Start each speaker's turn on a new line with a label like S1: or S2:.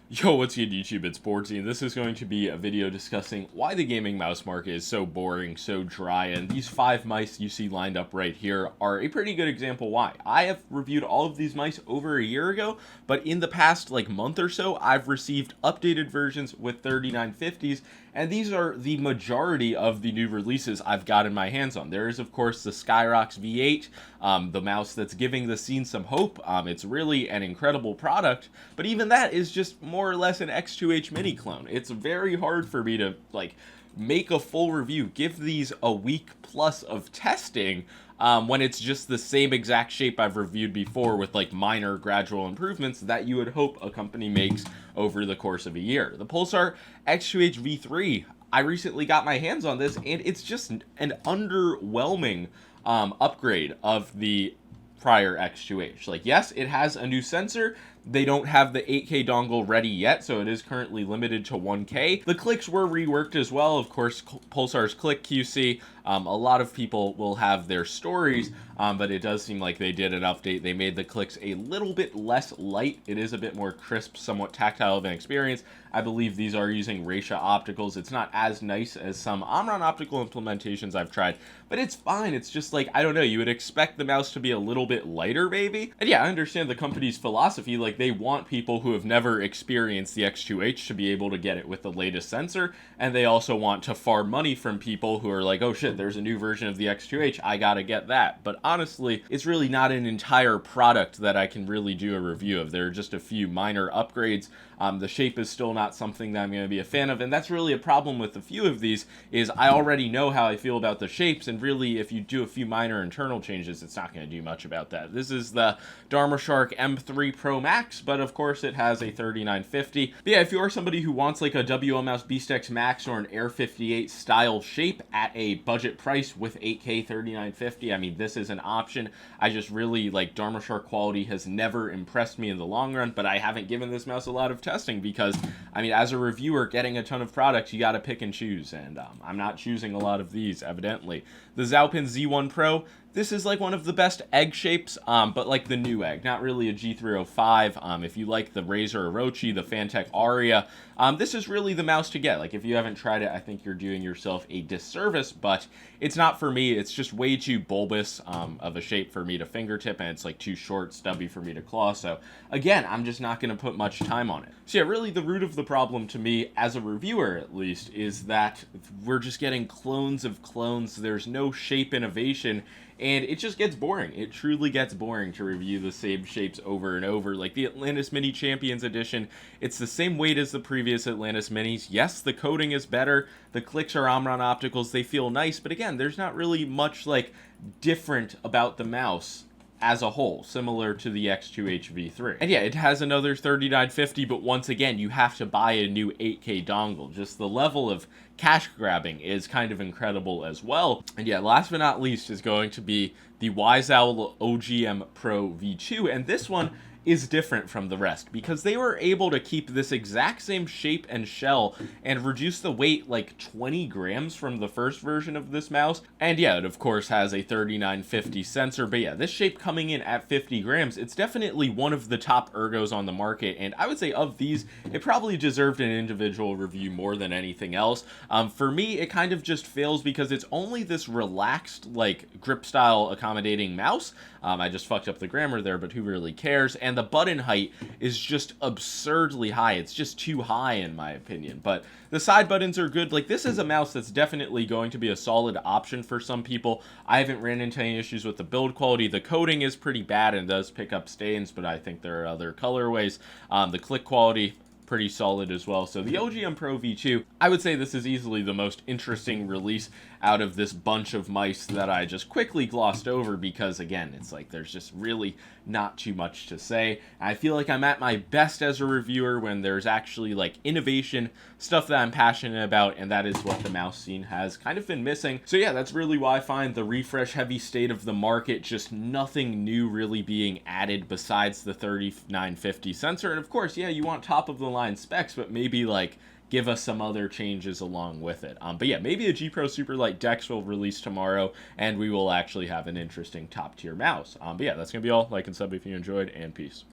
S1: Yo, what's good YouTube? It's boardzy, and this is going to be a video discussing why the gaming mouse market is so boring, so dry, and these 5 mice you see lined up right here are a pretty good example why. I have reviewed all of these mice over a year ago, but in the past month or so, I've received updated versions with 3950s, and these are the majority of the new releases I've gotten my hands on. There is, of course, the Skyrox V8, the mouse that's giving the scene some hope. It's really an incredible product, but even that is just more or less an X2H mini clone. It's very hard for me to make a full review, give these a week plus of testing, when it's just the same exact shape I've reviewed before with minor gradual improvements that you would hope a company makes over the course of a year. The Pulsar X2H V3, I recently got my hands on this, and it's just an underwhelming upgrade of the prior X2H. Yes, it has a new sensor. They don't have the 8K dongle ready yet, so it is currently limited to 1K. The clicks were reworked as well. Of course, Pulsar's Click QC, a lot of people will have their stories, but it does seem like they did an update. They made the clicks a little bit less light. It is a bit more crisp, somewhat tactile of an experience. I believe these are using Raisha opticals. It's not as nice as some Omron optical implementations I've tried, but it's fine. It's just I don't know, you would expect the mouse to be a little bit lighter maybe. And yeah, I understand the company's philosophy. They want people who have never experienced the X2H to be able to get it with the latest sensor, and they also want to farm money from people who are like, oh shit, there's a new version of the X2H, I gotta get that. But honestly, it's really not an entire product that I can really do a review of. There are just a few minor upgrades. The shape is still not something that I'm going to be a fan of, and that's really a problem with a few of these, is I already know how I feel about the shapes, and really if you do a few minor internal changes, it's not going to do much about that. This is the Darmoshark M3 Pro Max, but of course it has a 3950. But yeah, if you are somebody who wants a WL Mouse Beast X Max or an Air 58 style shape at a budget price with 8K 3950, I mean, this is an option. I just really Darmoshark quality has never impressed me in the long run, but I haven't given this mouse a lot of testing because, I mean, as a reviewer getting a ton of products, you got to pick and choose, and I'm not choosing a lot of these, evidently. The Zaopin Z1 Pro, this is one of the best egg shapes, but the new egg, not really a G305. If you like the Razer Orochi, the Fantech Aria, this is really the mouse to get. If you haven't tried it, I think you're doing yourself a disservice, but it's not for me. It's just way too bulbous of a shape for me to fingertip, and it's too short, stubby for me to claw. So again, I'm just not going to put much time on it. So yeah, really the root of the problem to me, as a reviewer at least, is that we're just getting clones of clones. There's no shape innovation, and it just gets boring. It truly gets boring to review the same shapes over and over. The Atlantis Mini Champions Edition, it's the same weight as the previous Atlantis Minis. Yes, the coating is better. The clicks are Omron opticals. They feel nice, but again, there's not really much different about the mouse as a whole, similar to the X2H V3. And yeah, it has another 3950, but once again, you have to buy a new 8K dongle. Just the level of cash grabbing is kind of incredible as well. And yeah, last but not least is going to be the Waizowl OGM Pro V2, and this one is different from the rest because they were able to keep this exact same shape and shell and reduce the weight 20 grams from the first version of this mouse. And yeah, it of course has a 3950 sensor, but yeah, this shape coming in at 50 grams, it's definitely one of the top ergos on the market, and I would say of these, it probably deserved an individual review more than anything else. For me, it kind of just fails because it's only this relaxed grip style accommodating mouse. I just fucked up the grammar there, but who really cares? And the button height is just absurdly high. It's just too high in my opinion, but the side buttons are good. This is a mouse that's definitely going to be a solid option for some people. I haven't ran into any issues with the build quality. The coating is pretty bad and does pick up stains, but I think there are other colorways. The click quality, pretty solid as well. So the OGM Pro V2, I would say this is easily the most interesting release out of this bunch of mice that I just quickly glossed over because, again, it's there's just really not too much to say. I feel I'm at my best as a reviewer when there's actually innovation, stuff that I'm passionate about, and that is what the mouse scene has kind of been missing. So yeah, that's really why I find the refresh heavy state of the market, just nothing new really being added besides the 3950 sensor. And of course, yeah, you want top of the line specs, but maybe give us some other changes along with it. But yeah, maybe a G Pro Superlight Dex will release tomorrow, and we will actually have an interesting top tier mouse. But yeah, that's gonna be all. Like and sub if you enjoyed, and peace.